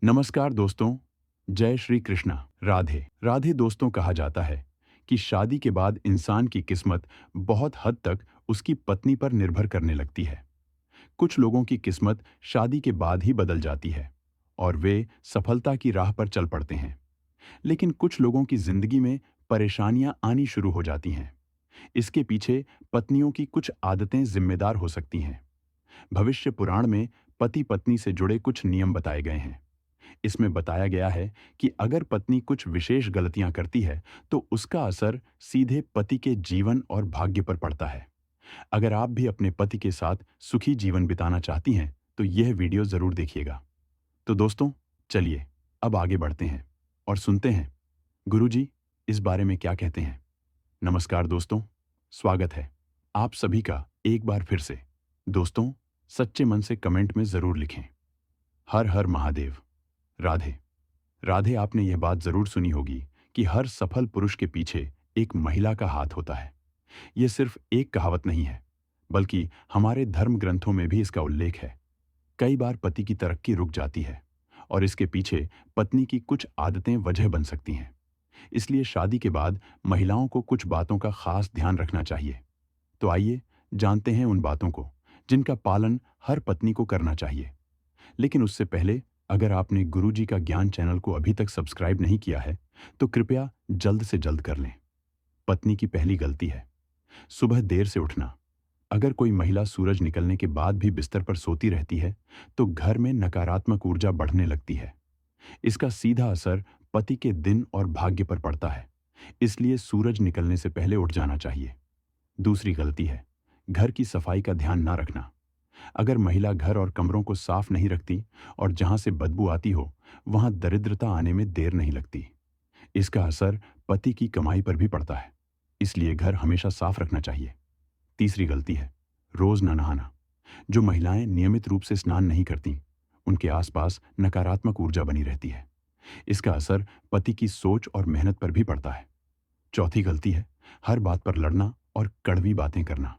नमस्कार दोस्तों। जय श्री कृष्णा। राधे राधे। दोस्तों, कहा जाता है कि शादी के बाद इंसान की किस्मत बहुत हद तक उसकी पत्नी पर निर्भर करने लगती है। कुछ लोगों की किस्मत शादी के बाद ही बदल जाती है और वे सफलता की राह पर चल पड़ते हैं। लेकिन कुछ लोगों की जिंदगी में परेशानियां आनी शुरू हो जाती हैं। इसके पीछे पत्नियों की कुछ आदतें जिम्मेदार हो सकती हैं। भविष्य पुराण में पति पत्नी से जुड़े कुछ नियम बताए गए हैं। इसमें बताया गया है कि अगर पत्नी कुछ विशेष गलतियां करती है तो उसका असर सीधे पति के जीवन और भाग्य पर पड़ता है। अगर आप भी अपने पति के साथ सुखी जीवन बिताना चाहती हैं तो यह वीडियो जरूर देखिएगा। तो दोस्तों, चलिए अब आगे बढ़ते हैं और सुनते हैं गुरुजी इस बारे में क्या कहते हैं। नमस्कार दोस्तों, स्वागत है आप सभी का एक बार फिर से। दोस्तों, सच्चे मन से कमेंट में जरूर लिखें, हर हर महादेव। राधे राधे। आपने यह बात जरूर सुनी होगी कि हर सफल पुरुष के पीछे एक महिला का हाथ होता है। यह सिर्फ एक कहावत नहीं है, बल्कि हमारे धर्म ग्रंथों में भी इसका उल्लेख है। कई बार पति की तरक्की रुक जाती है और इसके पीछे पत्नी की कुछ आदतें वजह बन सकती हैं। इसलिए शादी के बाद महिलाओं को कुछ बातों का खास ध्यान रखना चाहिए। तो आइए जानते हैं उन बातों को जिनका पालन हर पत्नी को करना चाहिए। लेकिन उससे पहले, अगर आपने गुरुजी का ज्ञान चैनल को अभी तक सब्सक्राइब नहीं किया है तो कृपया जल्द से जल्द कर लें। पत्नी की पहली गलती है सुबह देर से उठना। अगर कोई महिला सूरज निकलने के बाद भी बिस्तर पर सोती रहती है तो घर में नकारात्मक ऊर्जा बढ़ने लगती है। इसका सीधा असर पति के दिन और भाग्य पर पड़ता है। इसलिए सूरज निकलने से पहले उठ जाना चाहिए। दूसरी गलती है घर की सफाई का ध्यान ना रखना। अगर महिला घर और कमरों को साफ नहीं रखती और जहां से बदबू आती हो वहां दरिद्रता आने में देर नहीं लगती। इसका असर पति की कमाई पर भी पड़ता है। इसलिए घर हमेशा साफ रखना चाहिए। तीसरी गलती है रोज न नहाना। जो महिलाएं नियमित रूप से स्नान नहीं करती उनके आसपास नकारात्मक ऊर्जा बनी रहती है। इसका असर पति की सोच और मेहनत पर भी पड़ता है। चौथी गलती है हर बात पर लड़ना और कड़वी बातें करना।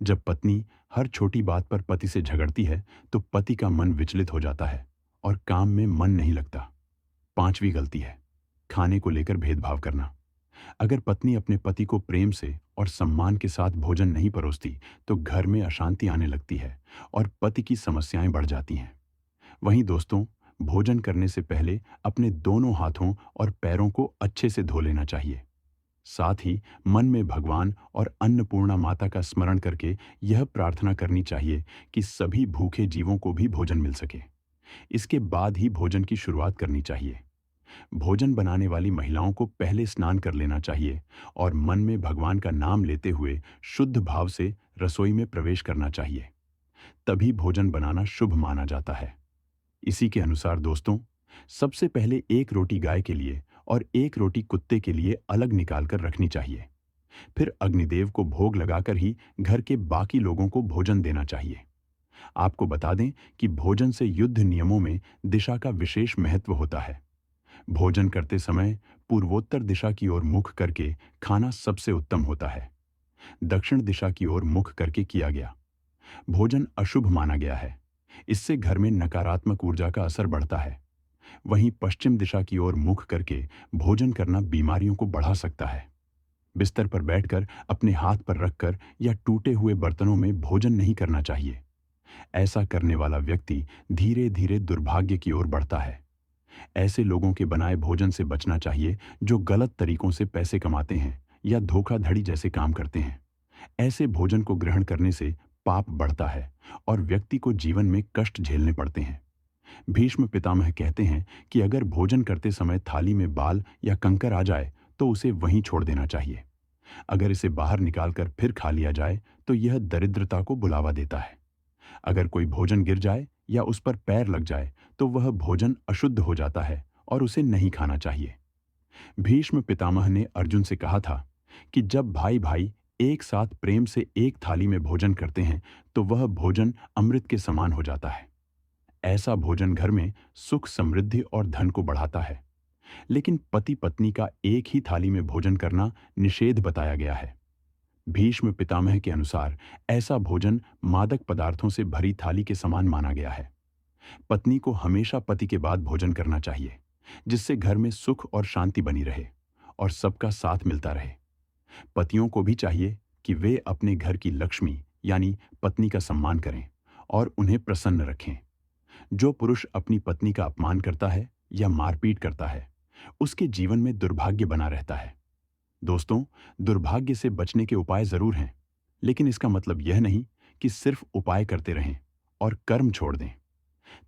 जब पत्नी हर छोटी बात पर पति से झगड़ती है तो पति का मन विचलित हो जाता है और काम में मन नहीं लगता। पांचवी गलती है खाने को लेकर भेदभाव करना। अगर पत्नी अपने पति को प्रेम से और सम्मान के साथ भोजन नहीं परोसती तो घर में अशांति आने लगती है और पति की समस्याएं बढ़ जाती हैं। वहीं दोस्तों, भोजन करने से पहले अपने दोनों हाथों और पैरों को अच्छे से धो लेना चाहिए। साथ ही मन में भगवान और अन्नपूर्णा माता का स्मरण करके यह प्रार्थना करनी चाहिए कि सभी भूखे जीवों को भी भोजन मिल सके। इसके बाद ही भोजन की शुरुआत करनी चाहिए। भोजन बनाने वाली महिलाओं को पहले स्नान कर लेना चाहिए और मन में भगवान का नाम लेते हुए शुद्ध भाव से रसोई में प्रवेश करना चाहिए। तभी भोजन बनाना शुभ माना जाता है। इसी के अनुसार दोस्तों, सबसे पहले एक रोटी गाय के लिए और एक रोटी कुत्ते के लिए अलग निकाल कर रखनी चाहिए। फिर अग्निदेव को भोग लगाकर ही घर के बाकी लोगों को भोजन देना चाहिए। आपको बता दें कि भोजन से युद्ध नियमों में दिशा का विशेष महत्व होता है। भोजन करते समय पूर्वोत्तर दिशा की ओर मुख करके खाना सबसे उत्तम होता है। दक्षिण दिशा की ओर मुख करके किया गया भोजन अशुभ माना गया है। इससे घर में नकारात्मक ऊर्जा का असर बढ़ता है। वहीं पश्चिम दिशा की ओर मुख करके भोजन करना बीमारियों को बढ़ा सकता है। बिस्तर पर बैठकर अपने हाथ पर रखकर या टूटे हुए बर्तनों में भोजन नहीं करना चाहिए। ऐसा करने वाला व्यक्ति धीरे धीरे दुर्भाग्य की ओर बढ़ता है। ऐसे लोगों के बनाए भोजन से बचना चाहिए जो गलत तरीकों से पैसे कमाते हैं या धोखाधड़ी जैसे काम करते हैं। ऐसे भोजन को ग्रहण करने से पाप बढ़ता है और व्यक्ति को जीवन में कष्ट झेलने पड़ते हैं। भीष्म पितामह कहते हैं कि अगर भोजन करते समय थाली में बाल या कंकर आ जाए तो उसे वहीं छोड़ देना चाहिए। अगर इसे बाहर निकालकर फिर खा लिया जाए तो यह दरिद्रता को बुलावा देता है। अगर कोई भोजन गिर जाए या उस पर पैर लग जाए तो वह भोजन अशुद्ध हो जाता है और उसे नहीं खाना चाहिए। भीष्म पितामह ने अर्जुन से कहा था कि जब भाई भाई एक साथ प्रेम से एक थाली में भोजन करते हैं तो वह भोजन अमृत के समान हो जाता है। ऐसा भोजन घर में सुख, समृद्धि और धन को बढ़ाता है। लेकिन पति पत्नी का एक ही थाली में भोजन करना निषेध बताया गया है। भीष्म पितामह के अनुसार ऐसा भोजन मादक पदार्थों से भरी थाली के समान माना गया है। पत्नी को हमेशा पति के बाद भोजन करना चाहिए, जिससे घर में सुख और शांति बनी रहे और सबका साथ मिलता रहे। पतियों को भी चाहिए कि वे अपने घर की लक्ष्मी यानी पत्नी का सम्मान करें और उन्हें प्रसन्न रखें। जो पुरुष अपनी पत्नी का अपमान करता है या मारपीट करता है, उसके जीवन में दुर्भाग्य बना रहता है। दोस्तों, दुर्भाग्य से बचने के उपाय जरूर हैं, लेकिन इसका मतलब यह नहीं कि सिर्फ उपाय करते रहें और कर्म छोड़ दें।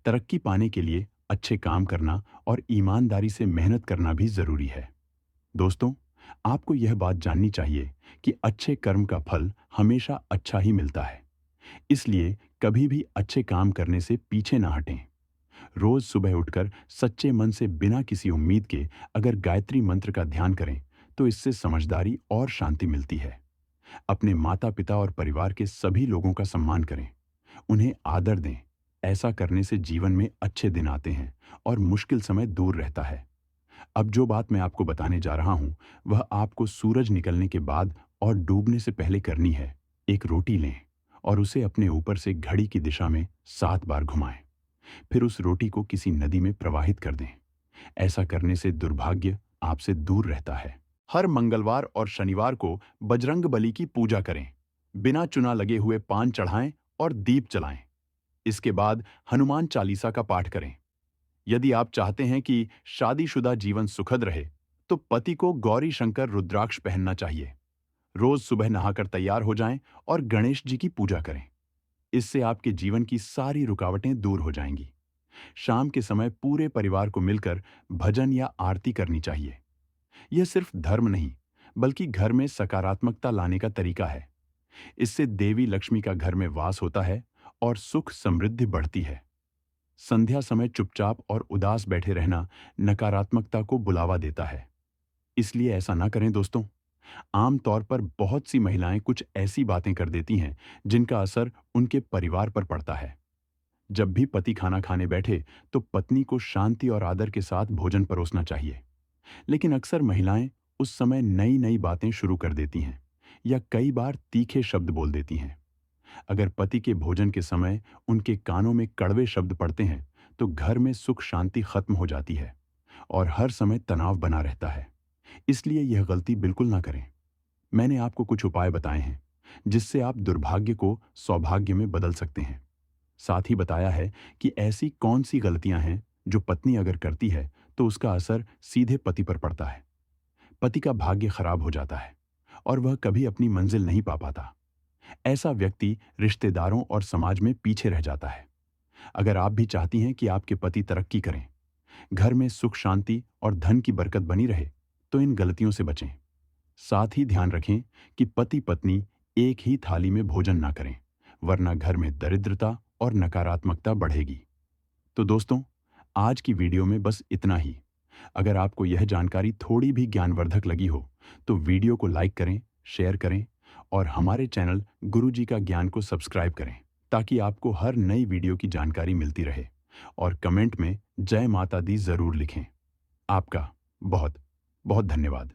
तरक्की पाने के लिए अच्छे काम करना और ईमानदारी से मेहनत करना भी जरूरी है। दोस्तों, आपको यह बात जाननी चाहिए कि अच्छे कर्म का फल हमेशा अच्छा ही मिलता है। इसलिए कभी भी अच्छे काम करने से पीछे ना हटें। रोज सुबह उठकर सच्चे मन से बिना किसी उम्मीद के अगर गायत्री मंत्र का ध्यान करें तो इससे समझदारी और शांति मिलती है। अपने माता पिता और परिवार के सभी लोगों का सम्मान करें, उन्हें आदर दें। ऐसा करने से जीवन में अच्छे दिन आते हैं और मुश्किल समय दूर रहता है। अब जो बात मैं आपको बताने जा रहा हूं, वह आपको सूरज निकलने के बाद और डूबने से पहले करनी है। एक रोटी लें और उसे अपने ऊपर से घड़ी की दिशा में 7 बार घुमाएं। फिर उस रोटी को किसी नदी में प्रवाहित कर दें। ऐसा करने से दुर्भाग्य आपसे दूर रहता है। हर मंगलवार और शनिवार को बजरंगबली की पूजा करें। बिना चुना लगे हुए पान चढ़ाएं और दीप जलाएं। इसके बाद हनुमान चालीसा का पाठ करें। यदि आप चाहते हैं कि शादीशुदा जीवन सुखद रहे, तो पति को गौरी शंकर रुद्राक्ष पहनना चाहिए। रोज सुबह नहाकर तैयार हो जाएं और गणेश जी की पूजा करें। इससे आपके जीवन की सारी रुकावटें दूर हो जाएंगी। शाम के समय पूरे परिवार को मिलकर भजन या आरती करनी चाहिए। यह सिर्फ धर्म नहीं, बल्कि घर में सकारात्मकता लाने का तरीका है। इससे देवी लक्ष्मी का घर में वास होता है और सुख समृद्धि बढ़ती है। संध्या समय चुपचाप और उदास बैठे रहना नकारात्मकता को बुलावा देता है। इसलिए ऐसा ना करें दोस्तों। आमतौर पर बहुत सी महिलाएं कुछ ऐसी बातें कर देती हैं जिनका असर उनके परिवार पर पड़ता है। जब भी पति खाना खाने बैठे तो पत्नी को शांति और आदर के साथ भोजन परोसना चाहिए। लेकिन अक्सर महिलाएं उस समय नई नई बातें शुरू कर देती हैं या कई बार तीखे शब्द बोल देती हैं। अगर पति के भोजन के समय उनके कानों में कड़वे शब्द पड़ते हैं तो घर में सुख शांति खत्म हो जाती है और हर समय तनाव बना रहता है। इसलिए यह गलती बिल्कुल ना करें। मैंने आपको कुछ उपाय बताए हैं जिससे आप दुर्भाग्य को सौभाग्य में बदल सकते हैं। साथ ही बताया है कि ऐसी कौन सी गलतियां हैं जो पत्नी अगर करती है तो उसका असर सीधे पति पर पड़ता है। पति का भाग्य खराब हो जाता है और वह कभी अपनी मंजिल नहीं पा पाता। ऐसा व्यक्ति रिश्तेदारों और समाज में पीछे रह जाता है। अगर आप भी चाहती हैं कि आपके पति तरक्की करें, घर में सुख शांति और धन की बरकत बनी रहे, तो इन गलतियों से बचें। साथ ही ध्यान रखें कि पति पत्नी एक ही थाली में भोजन ना करें, वरना घर में दरिद्रता और नकारात्मकता बढ़ेगी। तो दोस्तों, आज की वीडियो में बस इतना ही। अगर आपको यह जानकारी थोड़ी भी ज्ञानवर्धक लगी हो तो वीडियो को लाइक करें, शेयर करें और हमारे चैनल गुरुजी का ज्ञान को सब्सक्राइब करें, ताकि आपको हर नई वीडियो की जानकारी मिलती रहे। और कमेंट में जय माता दी जरूर लिखें। आपका बहुत बहुत धन्यवाद।